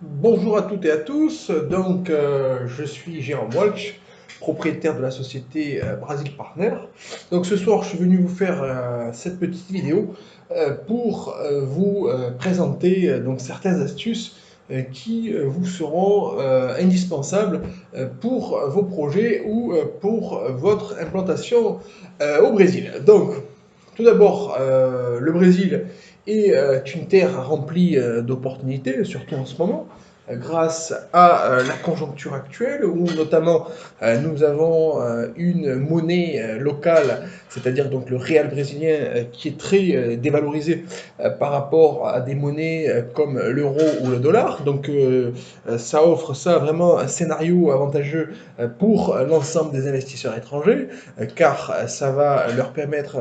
Bonjour à toutes et à tous. Je suis Jérôme Walsh, propriétaire de la société Brasil Partner. Donc, ce soir, je suis venu vous faire cette petite vidéo pour vous présenter donc certaines astuces qui vous seront indispensables pour vos projets ou pour votre implantation au Brésil. Donc, tout d'abord, le Brésil est une terre remplie d'opportunités, surtout en ce moment, grâce à la conjoncture actuelle, où notamment nous avons une monnaie locale, c'est-à-dire donc le réal brésilien, qui est très dévalorisé par rapport à des monnaies comme l'euro ou le dollar. Ça offre ça vraiment un scénario avantageux pour l'ensemble des investisseurs étrangers, car ça va leur permettre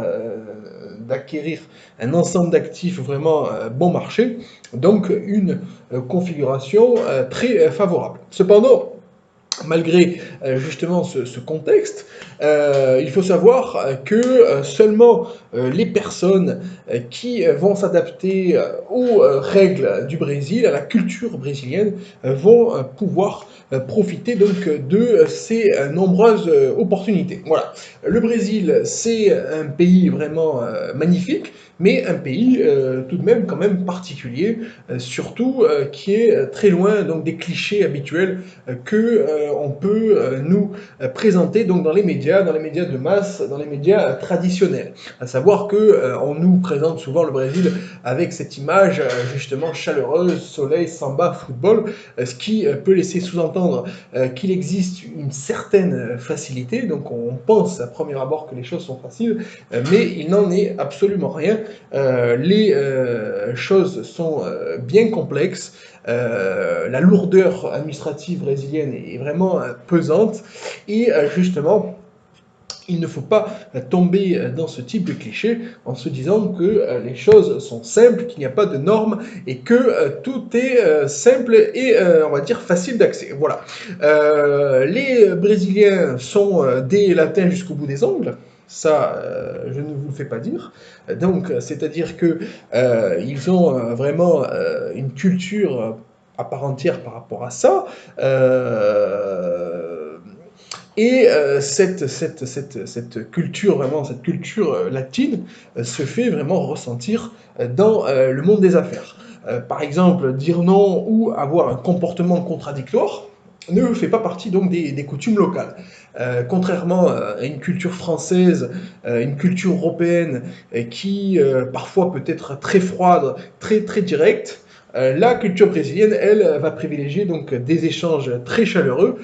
d'acquérir un ensemble d'actifs vraiment bon marché, donc une configuration très favorable. Cependant, malgré justement ce contexte, il faut savoir que seulement les personnes qui vont s'adapter aux règles du Brésil, à la culture brésilienne, vont pouvoir profiter donc de ces nombreuses opportunités. Voilà. Le Brésil, c'est un pays vraiment magnifique, mais un pays tout de même quand même particulier, surtout qui est très loin donc des clichés habituels que on peut nous présenter donc dans les médias de masse, dans les médias traditionnels. À savoir que on nous présente souvent le Brésil avec cette image justement chaleureuse, soleil, samba, football, ce qui peut laisser sous-entendre qu'il existe une certaine facilité. Donc on pense à premier abord que les choses sont faciles, mais il n'en est absolument rien. Les choses sont bien complexes. La lourdeur administrative brésilienne est vraiment pesante et justement, il ne faut pas tomber dans ce type de cliché en se disant que les choses sont simples, qu'il n'y a pas de normes et que tout est simple et on va dire facile d'accès. Voilà. Les Brésiliens sont des latins jusqu'au bout des ongles. Ça, je ne vous le fais pas dire. Donc, c'est-à-dire que ils ont vraiment une culture à part entière par rapport à ça. Cette culture, vraiment, cette culture latine, se fait vraiment ressentir dans le monde des affaires. Par exemple, dire non ou avoir un comportement contradictoire ne fait pas partie donc des coutumes locales. Contrairement à une culture française, une culture européenne qui parfois peut être très froide, très directe, la culture brésilienne, elle, va privilégier donc des échanges très chaleureux,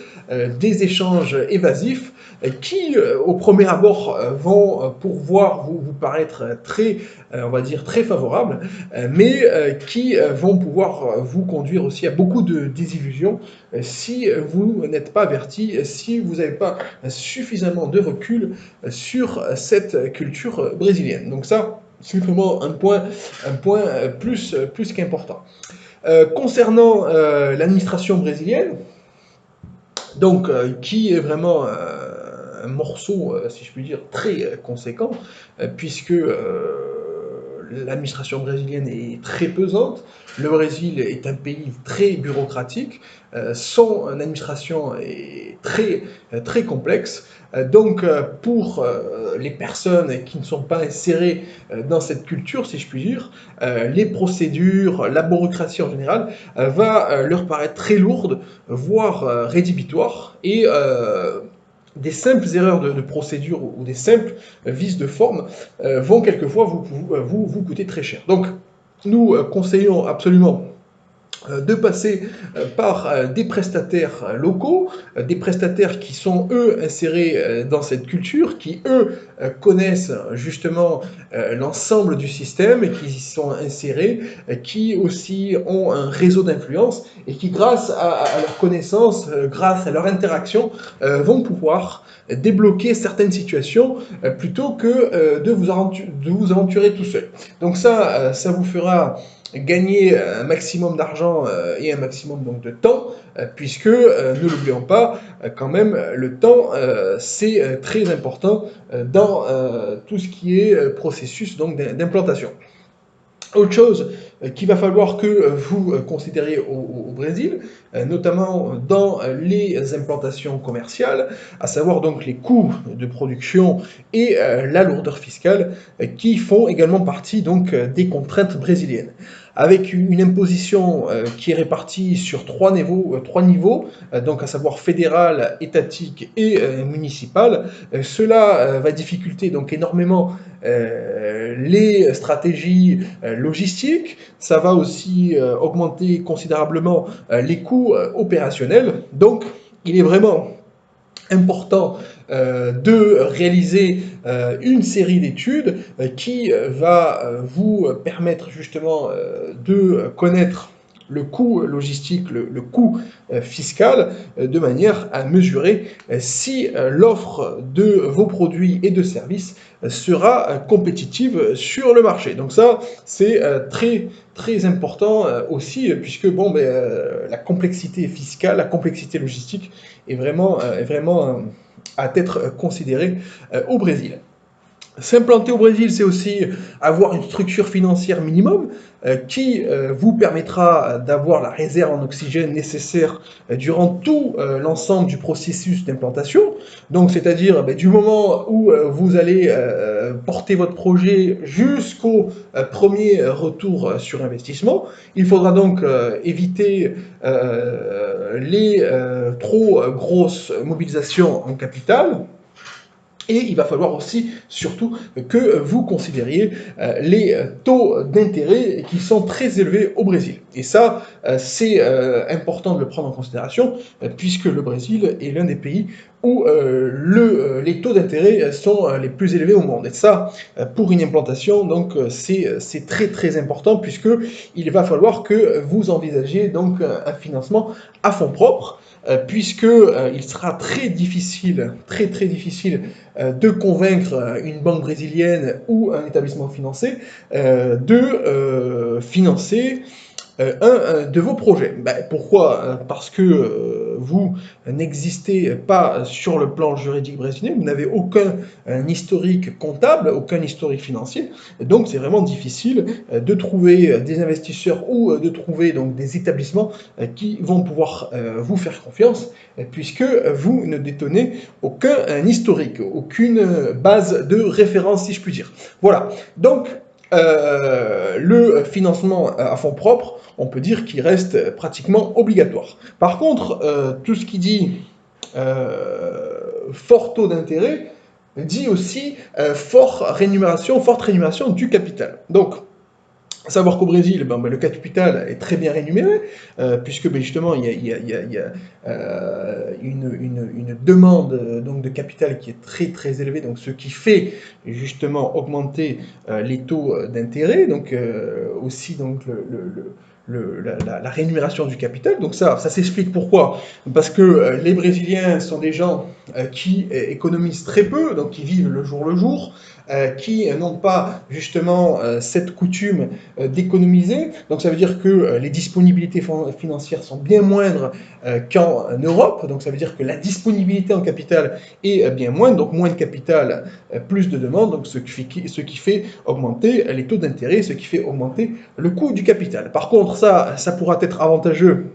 des échanges évasifs, qui, au premier abord, vont pouvoir vous paraître très, on va dire, très favorables, mais qui vont pouvoir vous conduire aussi à beaucoup de désillusions si vous n'êtes pas averti, si vous n'avez pas suffisamment de recul sur cette culture brésilienne. Donc ça, c'est vraiment un point plus qu'important. Concernant l'administration brésilienne, qui est vraiment un morceau, si je puis dire, très conséquent, puisque l'administration brésilienne est très pesante. Le Brésil est un pays très bureaucratique. Son administration est très complexe. Pour les personnes qui ne sont pas insérées dans cette culture, si je puis dire, les procédures, la bureaucratie en général, va leur paraître très lourde, voire rédhibitoire, et des simples erreurs de procédure ou des simples vices de forme vont quelquefois vous coûter très cher. Donc, nous conseillons absolument de passer par des prestataires locaux, des prestataires qui sont eux insérés dans cette culture, qui eux connaissent justement l'ensemble du système et qui y sont insérés, qui aussi ont un réseau d'influence et qui grâce à leur connaissance, grâce à leur interaction, vont pouvoir débloquer certaines situations plutôt que de vous aventurer tout seul. Donc ça vous fera gagner un maximum d'argent et un maximum donc de temps, puisque, ne l'oublions pas, quand même, le temps, c'est très important dans tout ce qui est processus donc d'implantation. Autre chose qu'il va falloir que vous considériez au Brésil, notamment dans les implantations commerciales, à savoir donc les coûts de production et la lourdeur fiscale qui font également partie donc des contraintes brésiliennes. Avec une imposition qui est répartie sur trois niveaux donc à savoir fédéral, étatique et municipal, cela va difficulter donc énormément les stratégies logistiques, ça va aussi augmenter considérablement les coûts opérationnels. Donc, il est vraiment important de réaliser une série d'études qui va vous permettre justement de connaître le coût logistique, le coût fiscal, de manière à mesurer si l'offre de vos produits et de services sera compétitive sur le marché. Donc ça, c'est très important aussi, puisque bon, la complexité fiscale, la complexité logistique est vraiment à être considérée au Brésil. S'implanter au Brésil, c'est aussi avoir une structure financière minimum qui vous permettra d'avoir la réserve en oxygène nécessaire durant tout l'ensemble du processus d'implantation. Donc, c'est-à-dire du moment où vous allez porter votre projet jusqu'au premier retour sur investissement. Il faudra donc éviter les trop grosses mobilisations en capital. Et il va falloir aussi, surtout, que vous considériez les taux d'intérêt qui sont très élevés au Brésil. Et ça, c'est important de le prendre en considération, puisque le Brésil est l'un des pays où les taux d'intérêt sont les plus élevés au monde. Et ça, pour une implantation, donc c'est très important, puisque il va falloir que vous envisagiez donc un financement à fonds propres, puisque il sera très difficile de convaincre une banque brésilienne ou un établissement financier de financer un de vos projets. Pourquoi? Parce que vous n'existez pas sur le plan juridique brésilien, vous n'avez aucun historique comptable, aucun historique financier, donc c'est vraiment difficile de trouver des investisseurs ou de trouver donc des établissements qui vont pouvoir vous faire confiance, puisque vous ne détenez aucun historique, aucune base de référence, si je puis dire. Voilà, donc le financement à fonds propres, on peut dire qu'il reste pratiquement obligatoire. Par contre, tout ce qui dit fort taux d'intérêt dit aussi forte rémunération du capital. Donc, à savoir qu'au Brésil, le capital est très bien rémunéré, puisque justement il y a une demande donc, de capital qui est très élevée, donc ce qui fait justement augmenter les taux d'intérêt, donc aussi donc, la rémunération du capital. Donc ça s'explique pourquoi. Parce que les Brésiliens sont des gens qui économisent très peu, donc qui vivent le jour, qui n'ont pas justement cette coutume d'économiser. Donc ça veut dire que les disponibilités financières sont bien moindres qu'en Europe. Donc ça veut dire que la disponibilité en capital est bien moindre. Donc moins de capital, plus de demande. Donc ce qui fait augmenter les taux d'intérêt, ce qui fait augmenter le coût du capital. Par contre, ça pourra être avantageux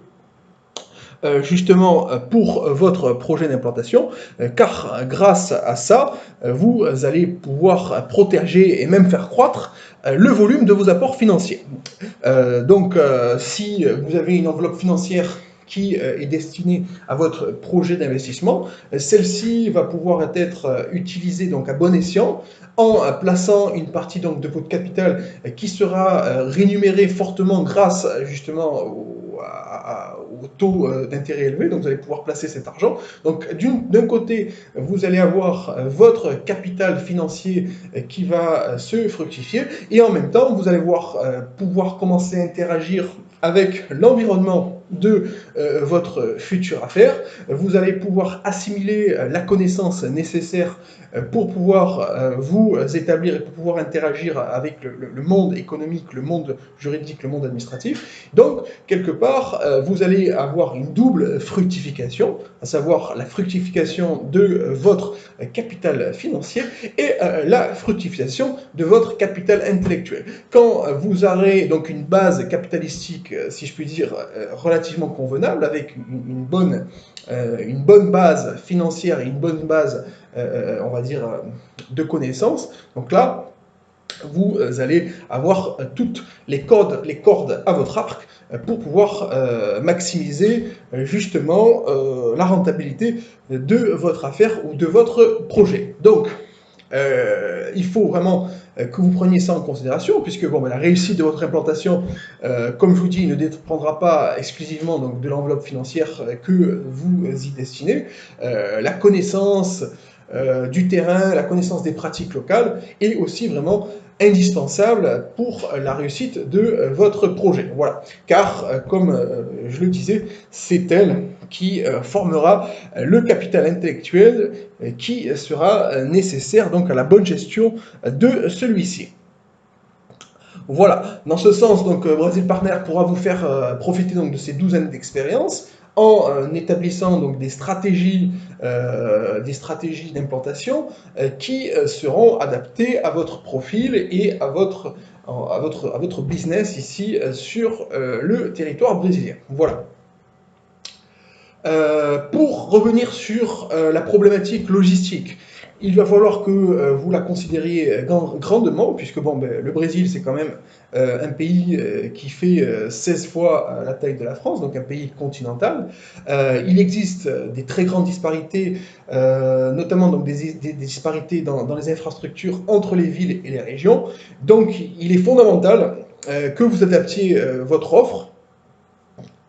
justement pour votre projet d'implantation, car grâce à ça, vous allez pouvoir protéger et même faire croître le volume de vos apports financiers. Donc, si vous avez une enveloppe financière qui est destinée à votre projet d'investissement, celle-ci va pouvoir être utilisée donc à bon escient en plaçant une partie donc de votre capital qui sera rémunérée fortement grâce justement au taux d'intérêt élevé, donc vous allez pouvoir placer cet argent. Donc d'un côté, vous allez avoir votre capital financier qui va se fructifier, et en même temps, vous allez pouvoir commencer à interagir avec l'environnement de votre future affaire. Vous allez pouvoir assimiler la connaissance nécessaire pour pouvoir vous établir et pour pouvoir interagir avec le monde économique, le monde juridique, le monde administratif. Donc, quelque part, vous allez avoir une double fructification, à savoir la fructification de votre capital financier et la fructification de votre capital intellectuel. Quand vous aurez donc une base capitalistique, si je puis dire, relativement convenable, avec une bonne base financière et une bonne base, on va dire, de connaissances, donc là, vous allez avoir toutes les cordes à votre arc pour pouvoir maximiser justement la rentabilité de votre affaire ou de votre projet. Donc, il faut vraiment que vous preniez ça en considération, puisque bon, la réussite de votre implantation, comme je vous dis, ne dépendra pas exclusivement donc, de l'enveloppe financière que vous y destinez. La connaissance du terrain, la connaissance des pratiques locales est aussi vraiment indispensable pour la réussite de votre projet. Voilà. Car, comme je le disais, c'est elle qui formera le capital intellectuel qui sera nécessaire donc à la bonne gestion de celui-ci. Voilà, dans ce sens, donc Brazil Partner pourra vous faire profiter donc de ces 12 années d'expérience en établissant donc des stratégies d'implantation qui seront adaptées à votre profil et à votre business ici sur le territoire brésilien. Voilà. Pour revenir sur la problématique logistique, il va falloir que vous la considériez grandement, puisque bon, le Brésil, c'est quand même un pays qui fait 16 fois la taille de la France, donc un pays continental. Il existe des très grandes disparités, notamment donc des disparités dans les infrastructures entre les villes et les régions. Donc, il est fondamental que vous adaptiez votre offre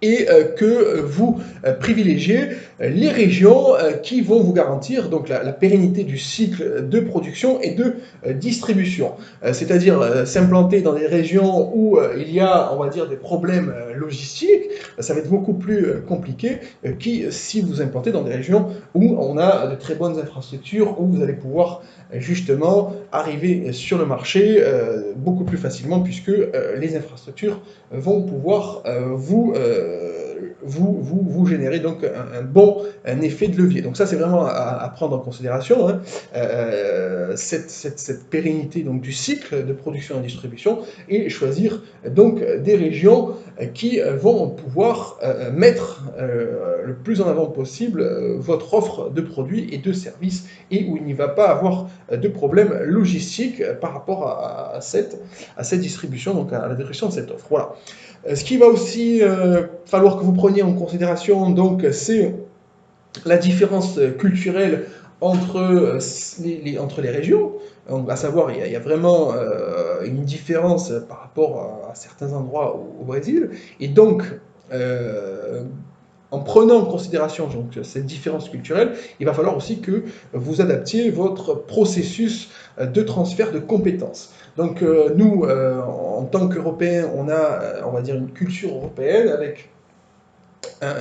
et que vous privilégiez les régions qui vont vous garantir donc la pérennité du cycle de production et de distribution. C'est-à-dire s'implanter dans des régions où il y a, on va dire, des problèmes logistiques, ça va être beaucoup plus compliqué que si vous implantez dans des régions où on a de très bonnes infrastructures, où vous allez pouvoir justement arriver sur le marché beaucoup plus facilement, puisque les infrastructures vont pouvoir vous générer donc un effet de levier. Donc ça, c'est vraiment à prendre en considération, hein, cette pérennité donc, du cycle de production et distribution, et choisir donc des régions qui vont pouvoir mettre le plus en avant possible votre offre de produits et de services, et où il n'y va pas avoir de problème logistique par rapport à cette distribution, donc à la distribution de cette offre. Voilà. Ce qui va aussi falloir que vous preniez en considération, donc, c'est la différence culturelle entre les régions. Donc, à savoir, il y a vraiment une différence par rapport à certains endroits au Brésil. Et donc, en prenant en considération donc, cette différence culturelle, il va falloir aussi que vous adaptiez votre processus de transfert de compétences. Donc nous, en tant qu'Européens, on a, on va dire, une culture européenne avec un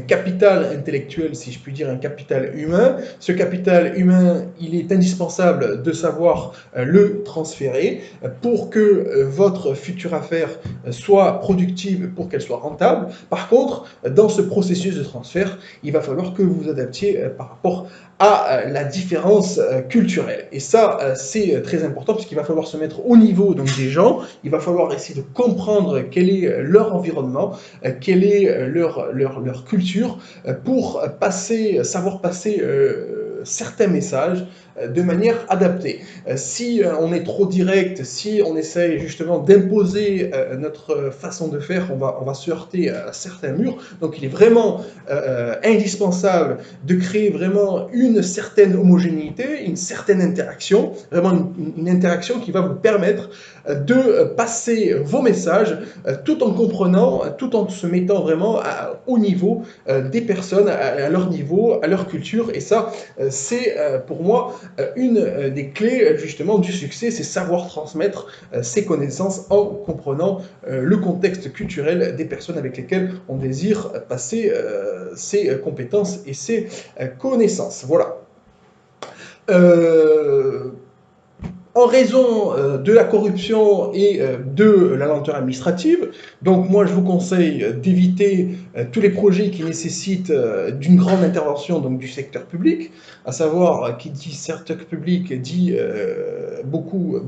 capital intellectuel, si je puis dire, un capital humain. Ce capital humain, il est indispensable de savoir le transférer pour que votre future affaire soit productive, pour qu'elle soit rentable. Par contre, dans ce processus de transfert, il va falloir que vous vous adaptiez par rapport à la différence culturelle. Et ça, c'est très important, parce qu'il va falloir se mettre au niveau donc, des gens, il va falloir essayer de comprendre quel est leur environnement, quelle est leur culture, pour savoir passer certains messages de manière adaptée. Si on est trop direct, si on essaye justement d'imposer notre façon de faire, on va se heurter à certains murs. Donc il est vraiment indispensable de créer vraiment une certaine homogénéité, une certaine interaction, vraiment une interaction qui va vous permettre de passer vos messages tout en comprenant, tout en se mettant vraiment au niveau des personnes, à leur niveau, à leur culture. Et ça, c'est pour moi une des clés justement du succès, c'est savoir transmettre ses connaissances en comprenant le contexte culturel des personnes avec lesquelles on désire passer ses compétences et ses connaissances. Voilà. En raison de la corruption et de la lenteur administrative, donc moi je vous conseille d'éviter tous les projets qui nécessitent d'une grande intervention donc, du secteur public, à savoir qui dit secteur public dit beaucoup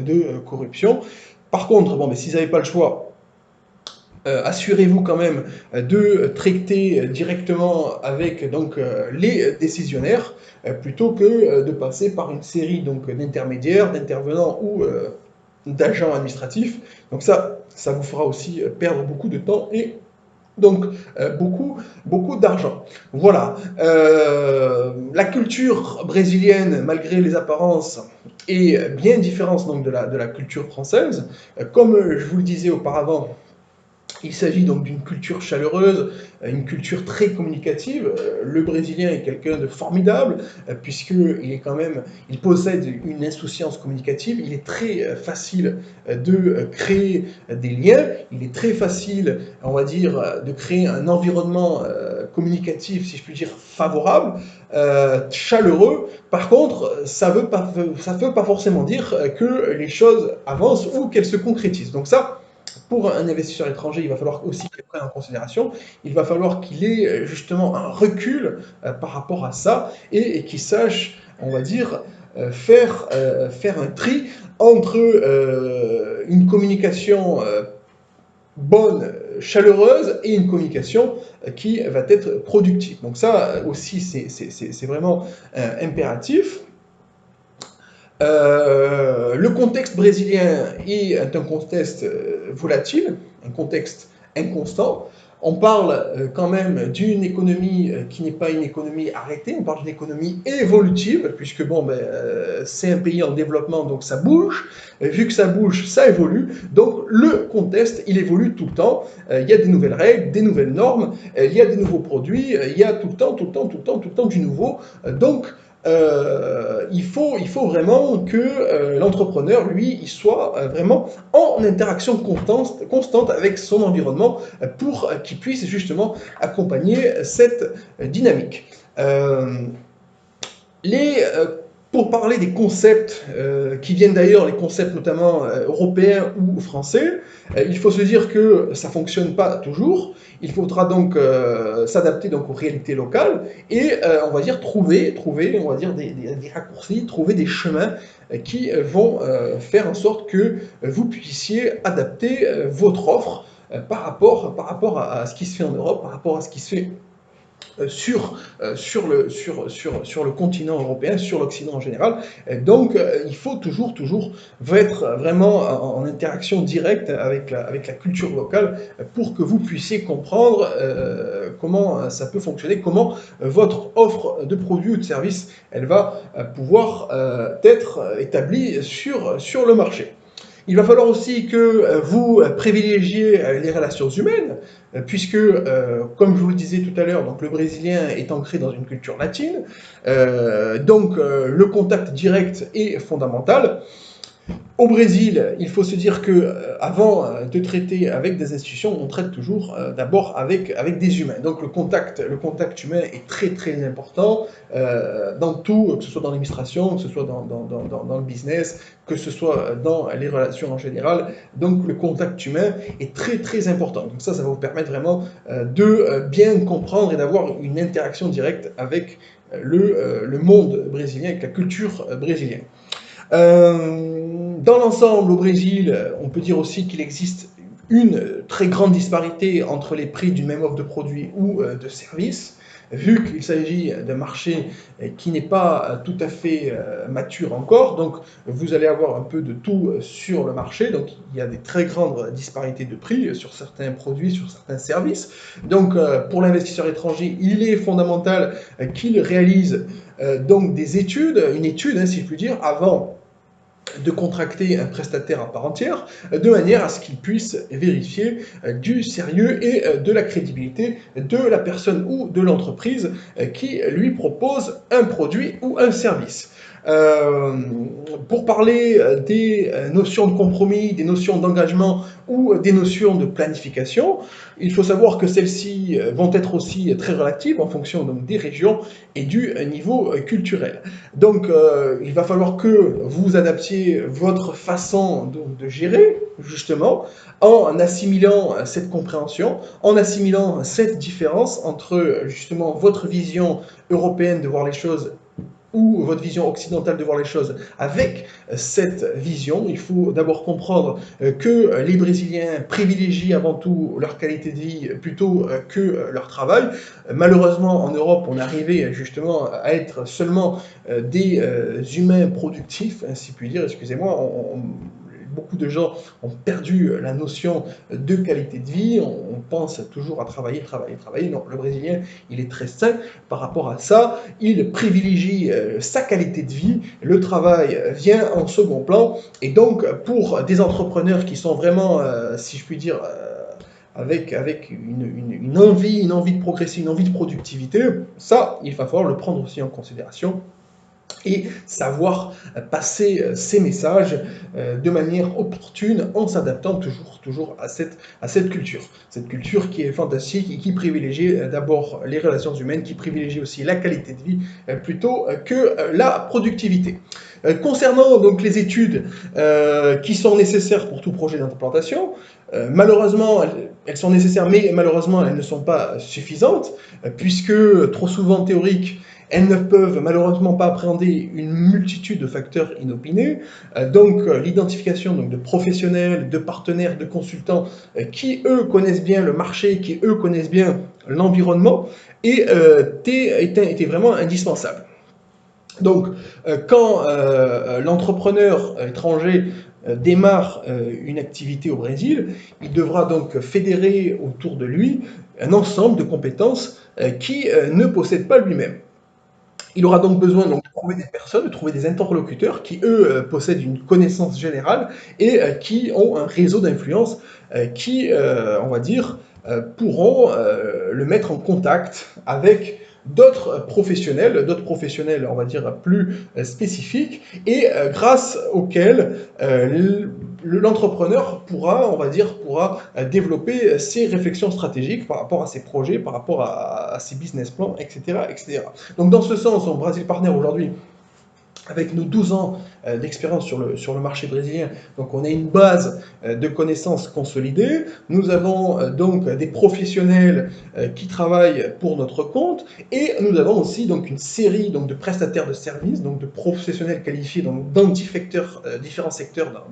de corruption. Par contre, bon, mais si vous n'avez pas le choix, assurez-vous quand même de traiter directement avec donc, les décisionnaires plutôt que de passer par une série d'intermédiaires, d'intervenants ou d'agents administratifs. Donc ça vous fera aussi perdre beaucoup de temps et donc beaucoup d'argent. Voilà. La culture brésilienne, malgré les apparences, est bien différente donc, de la culture française. Comme je vous le disais auparavant, il s'agit donc d'une culture chaleureuse, une culture très communicative. Le Brésilien est quelqu'un de formidable, il possède une insouciance communicative, il est très facile de créer des liens, il est très facile, on va dire, de créer un environnement communicatif, si je puis dire, favorable, chaleureux. Par contre, ça veut pas forcément dire que les choses avancent ou qu'elles se concrétisent. Donc ça, pour un investisseur étranger, il va falloir aussi qu'il prenne en considération, il va falloir qu'il ait justement un recul par rapport à ça et qu'il sache, on va dire, faire un tri entre une communication bonne, chaleureuse et une communication qui va être productive. Donc ça aussi, c'est vraiment impératif. Le contexte brésilien est un contexte volatile, un contexte inconstant. On parle quand même d'une économie qui n'est pas une économie arrêtée, on parle d'une économie évolutive, puisque bon, c'est un pays en développement, donc ça bouge. Vu que ça bouge, ça évolue. Donc le contexte, il évolue tout le temps. Il y a des nouvelles règles, des nouvelles normes, il y a des nouveaux produits, il y a tout le temps du nouveau. Donc il faut vraiment que l'entrepreneur, lui, il soit vraiment en interaction constante avec son environnement pour qu'il puisse justement accompagner cette dynamique. Pour parler des concepts qui viennent d'ailleurs, les concepts notamment européens ou français, il faut se dire que ça ne fonctionne pas toujours. Il faudra donc s'adapter donc aux réalités locales et on va dire trouver on va dire des raccourcis, trouver des chemins qui vont faire en sorte que vous puissiez adapter votre offre par rapport à ce qui se fait en Europe, par rapport à ce qui se fait sur le continent européen, sur l'Occident en général. Donc, il faut toujours être vraiment en interaction directe avec la culture locale pour que vous puissiez comprendre comment ça peut fonctionner, comment votre offre de produits ou de services, elle va pouvoir être établie sur le marché. Il va falloir aussi que vous privilégiez les relations humaines, puisque, comme je vous le disais tout à l'heure, donc le Brésilien est ancré dans une culture latine, donc le contact direct est fondamental. Au Brésil, il faut se dire que avant de traiter avec des institutions, on traite toujours d'abord avec des humains. Donc le contact humain est très important dans tout, que ce soit dans l'administration, que ce soit dans le business, que ce soit dans les relations en général. Donc le contact humain est très important. Donc ça va vous permettre vraiment de bien comprendre et d'avoir une interaction directe avec le monde brésilien, avec la culture brésilienne. Dans l'ensemble, au Brésil, on peut dire aussi qu'il existe une très grande disparité entre les prix d'une même offre de produits ou de services, vu qu'il s'agit d'un marché qui n'est pas tout à fait mature encore. Donc, vous allez avoir un peu de tout sur le marché. Donc, il y a des très grandes disparités de prix sur certains produits, sur certains services. Donc, pour l'investisseur étranger, il est fondamental qu'il réalise donc une étude, si je puis dire, avant de contracter un prestataire à part entière, de manière à ce qu'il puisse vérifier du sérieux et de la crédibilité de la personne ou de l'entreprise qui lui propose un produit ou un service. Euh, pour parler des notions de compromis, des notions d'engagement ou des notions de planification, il faut savoir que celles-ci vont être aussi très relatives en fonction donc, des régions et du niveau culturel. Donc, il va falloir que vous adaptiez votre façon de gérer, justement, en assimilant cette compréhension, en assimilant cette différence entre, justement, votre vision européenne de voir les choses ou votre vision occidentale de voir les choses avec cette vision. Il faut d'abord comprendre que les Brésiliens privilégient avant tout leur qualité de vie plutôt que leur travail. Malheureusement, en Europe, on est arrivé justement à être seulement des humains productifs, si puis dire, excusez-moi, beaucoup de gens ont perdu la notion de qualité de vie, on pense toujours à travailler, travailler, travailler. Non, le Brésilien, il est très sain par rapport à ça, il privilégie sa qualité de vie, le travail vient en second plan, et donc pour des entrepreneurs qui sont vraiment, si je puis dire, avec une envie de progresser, une envie de productivité, ça, il va falloir le prendre aussi en considération et savoir passer ces messages de manière opportune en s'adaptant toujours à cette culture. Cette culture qui est fantastique et qui privilégie d'abord les relations humaines, qui privilégie aussi la qualité de vie plutôt que la productivité. Concernant donc les études qui sont nécessaires pour tout projet d'implantation, malheureusement, elles sont nécessaires, mais malheureusement, elles ne sont pas suffisantes, puisque trop souvent théoriques, elles ne peuvent malheureusement pas appréhender une multitude de facteurs inopinés. Donc l'identification de professionnels, de partenaires, de consultants qui, eux, connaissent bien le marché, qui, eux, connaissent bien l'environnement, était vraiment indispensable. Donc, quand l'entrepreneur étranger démarre une activité au Brésil, il devra donc fédérer autour de lui un ensemble de compétences qui ne possède pas lui-même. Il aura donc besoin de trouver des personnes, de trouver des interlocuteurs qui, eux, possèdent une connaissance générale et qui ont un réseau d'influence qui, on va dire, pourront le mettre en contact avec d'autres professionnels, on va dire, plus spécifiques, et grâce auxquels l'entrepreneur pourra, on va dire, développer ses réflexions stratégiques par rapport à ses projets, par rapport à ses business plans, etc., etc. Donc dans ce sens, on Brazil Partner aujourd'hui, avec nos 12 ans d'expérience sur le marché brésilien, donc on a une base de connaissances consolidée. Nous avons donc des professionnels qui travaillent pour notre compte et nous avons aussi donc une série donc de prestataires de services, donc de professionnels qualifiés dans différents secteurs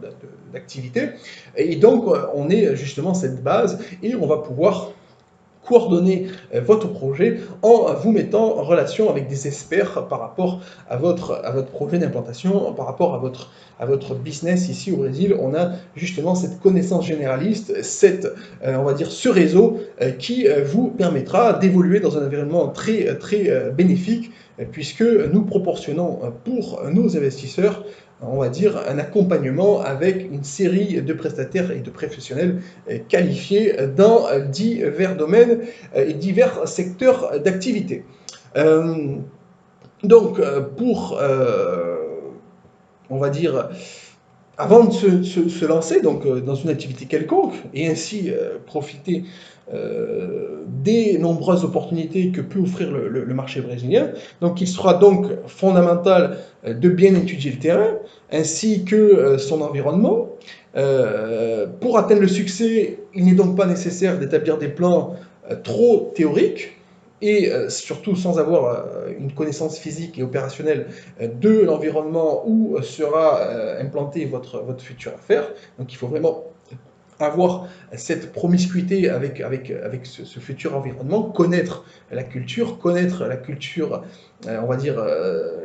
d'activité. Et donc on est justement cette base et on va pouvoir coordonner votre projet en vous mettant en relation avec des experts par rapport à votre projet d'implantation, par rapport à votre business ici au Brésil. On a justement cette connaissance généraliste, on va dire ce réseau qui vous permettra d'évoluer dans un environnement très bénéfique puisque nous proportionnons pour nos investisseurs on va dire, un accompagnement avec une série de prestataires et de professionnels qualifiés dans divers domaines et divers secteurs d'activité. Donc, on va dire, avant de se lancer donc, dans une activité quelconque et ainsi profiter des nombreuses opportunités que peut offrir le marché brésilien. Donc il sera donc fondamental de bien étudier le terrain ainsi que son environnement. Pour atteindre le succès, il n'est donc pas nécessaire d'établir des plans trop théoriques et surtout sans avoir une connaissance physique et opérationnelle de l'environnement où sera implantée votre future affaire. Donc il faut vraiment avoir cette promiscuité avec ce futur environnement, connaître la culture on va dire,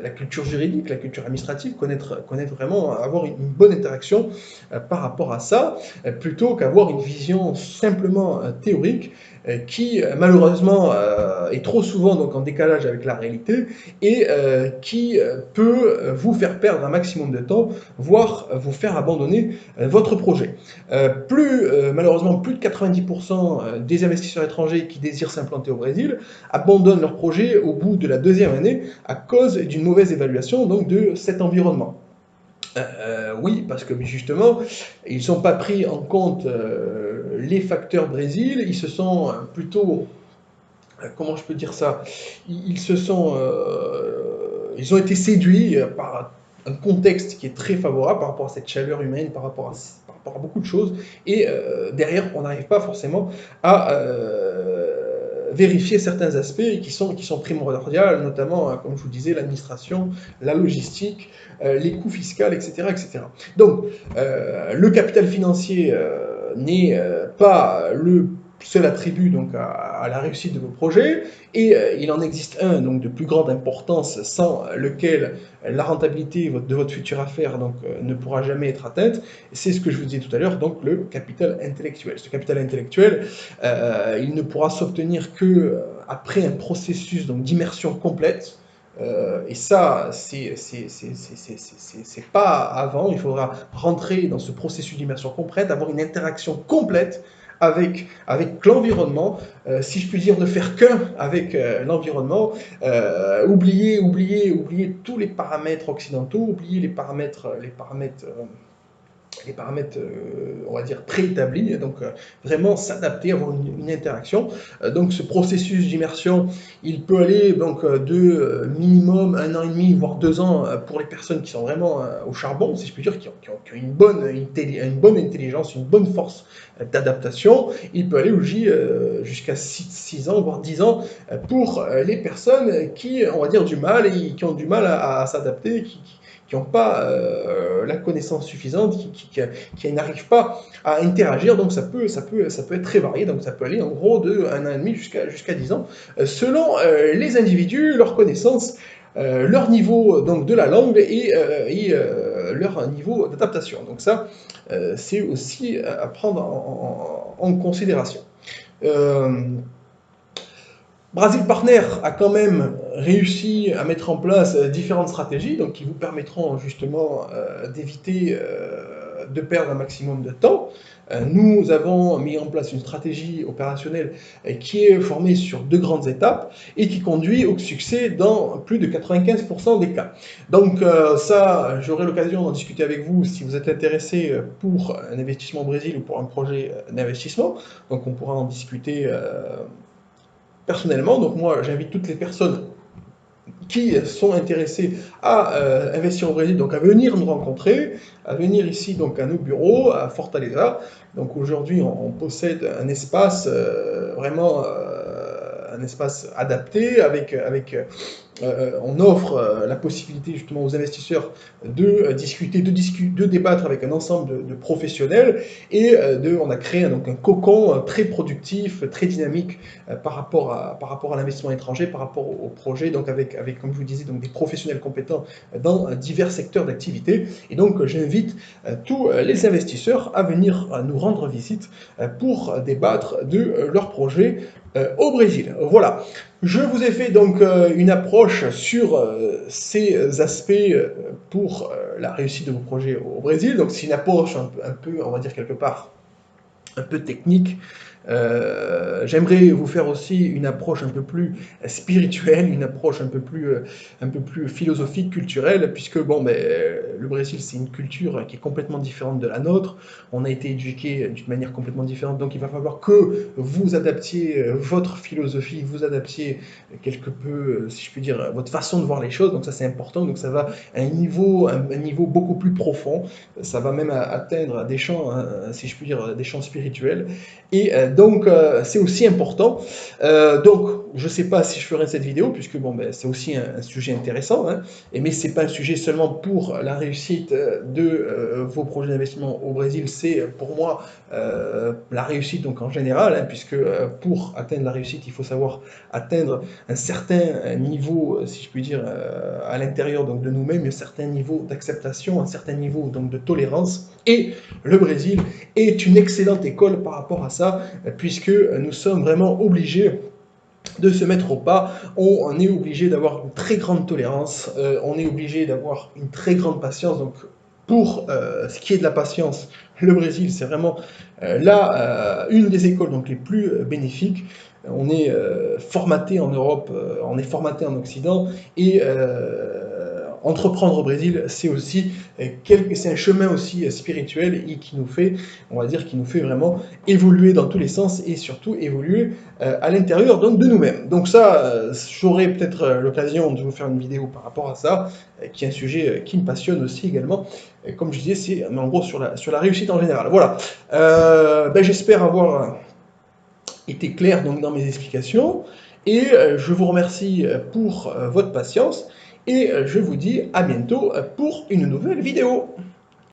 la culture juridique, la culture administrative, connaître vraiment, avoir une bonne interaction par rapport à ça, plutôt qu'avoir une vision simplement théorique qui malheureusement est trop souvent donc en décalage avec la réalité et qui peut vous faire perdre un maximum de temps, voire vous faire abandonner votre projet. Malheureusement, plus de 90% des investisseurs étrangers qui désirent s'implanter au Brésil abandonnent leur projet au bout de la deuxième année à cause d'une mauvaise évaluation donc, de cet environnement. Oui, parce que justement, ils n'ont pas pris en compte les facteurs Brésil, ils se sont plutôt, comment je peux dire ça, ils ont été séduits par un contexte qui est très favorable par rapport à cette chaleur humaine, par rapport à beaucoup de choses, et derrière, on n'arrive pas forcément à vérifier certains aspects qui sont primordiaux, notamment, comme je vous disais, l'administration, la logistique, les coûts fiscaux, etc., etc. Donc, le capital financier n'est pas le seul attribut donc, à la réussite de vos projets, et il en existe un donc, de plus grande importance sans lequel la rentabilité de votre future affaire donc, ne pourra jamais être atteinte, c'est ce que je vous disais tout à l'heure, donc le capital intellectuel. Ce capital intellectuel, il ne pourra s'obtenir que après un processus d'immersion complète, et ça, c'est pas avant, il faudra rentrer dans ce processus d'immersion complète, avoir une interaction complète avec l'environnement, si je puis dire, ne faire qu'un avec l'environnement, oublier tous les paramètres occidentaux, oublier les paramètres on va dire, préétablis, donc vraiment s'adapter, avoir une interaction. Donc ce processus d'immersion, il peut aller donc, de minimum 1 an et demi, voire 2 ans pour les personnes qui sont vraiment au charbon, si je puis dire, qui ont une bonne intelligence, une bonne force d'adaptation. Il peut aller aussi jusqu'à 6 ans, voire 10 ans pour les personnes qui, on va dire, qui ont du mal à s'adapter, qui n'ont pas la connaissance suffisante, qui n'arrivent pas à interagir, donc ça peut être très varié, donc ça peut aller en gros de 1 an et demi jusqu'à 10 ans, selon les individus, leurs connaissances, leur niveau donc, de la langue et leur niveau d'adaptation. Donc ça, c'est aussi à prendre en considération. Brazil Partner a quand même réussi à mettre en place différentes stratégies donc, qui vous permettront justement d'éviter de perdre un maximum de temps. Nous avons mis en place une stratégie opérationnelle qui est formée sur 2 grandes étapes et qui conduit au succès dans plus de 95% des cas. Donc ça, j'aurai l'occasion d'en discuter avec vous si vous êtes intéressé pour un investissement au Brésil ou pour un projet d'investissement. Donc on pourra en discuter personnellement. Donc moi, j'invite toutes les personnes qui sont intéressés à investir au Brésil, donc à venir nous rencontrer, à venir ici donc à nos bureaux, à Fortaleza. Donc aujourd'hui, on possède un espace vraiment un espace adapté on offre la possibilité justement aux investisseurs de discuter, de débattre avec un ensemble de professionnels et on a créé donc un cocon très productif, très dynamique par rapport à l'investissement étranger, par rapport au projet, donc avec comme je vous disais, donc des professionnels compétents dans divers secteurs d'activité. Et donc j'invite tous les investisseurs à venir nous rendre visite pour débattre de leurs projets au Brésil. Voilà. Je vous ai fait donc une approche sur ces aspects pour la réussite de vos projets au Brésil. Donc c'est une approche un peu, on va dire quelque part, un peu technique. J'aimerais vous faire aussi une approche un peu plus spirituelle, une approche un peu plus philosophique, culturelle, puisque bon, le Brésil c'est une culture qui est complètement différente de la nôtre. On a été éduqué d'une manière complètement différente, donc il va falloir que vous adaptiez votre philosophie, vous adaptiez quelque peu, si je puis dire, votre façon de voir les choses. Donc ça c'est important. Donc ça va à un niveau beaucoup plus profond. Ça va même atteindre des champs, si je puis dire, des champs spirituels. Et donc, c'est aussi important. Donc, je ne sais pas si je ferai cette vidéo, puisque bon, c'est aussi un sujet intéressant, hein, mais ce n'est pas un sujet seulement pour la réussite réussite de vos projets d'investissement au Brésil, c'est pour moi la réussite donc en général, hein, puisque pour atteindre la réussite, il faut savoir atteindre un certain niveau, si je puis dire, à l'intérieur donc de nous-mêmes, un certain niveau d'acceptation, un certain niveau donc de tolérance. Et le Brésil est une excellente école par rapport à ça, puisque nous sommes vraiment obligés de se mettre au pas, on est obligé d'avoir une très grande tolérance, on est obligé d'avoir une très grande patience. Donc pour ce qui est de la patience, le Brésil c'est vraiment une des écoles donc, les plus bénéfiques. On est formaté en Europe, on est formaté en Occident, et entreprendre au Brésil, c'est aussi c'est un chemin aussi spirituel et qui nous fait, on va dire, qui nous fait vraiment évoluer dans tous les sens et surtout évoluer à l'intérieur donc de nous-mêmes. Donc ça, j'aurai peut-être l'occasion de vous faire une vidéo par rapport à ça, qui est un sujet qui me passionne aussi également. Comme je disais, c'est en gros sur la réussite en général. Voilà. J'espère avoir été clair donc dans mes explications et je vous remercie pour votre patience et je vous dis à bientôt pour une nouvelle vidéo.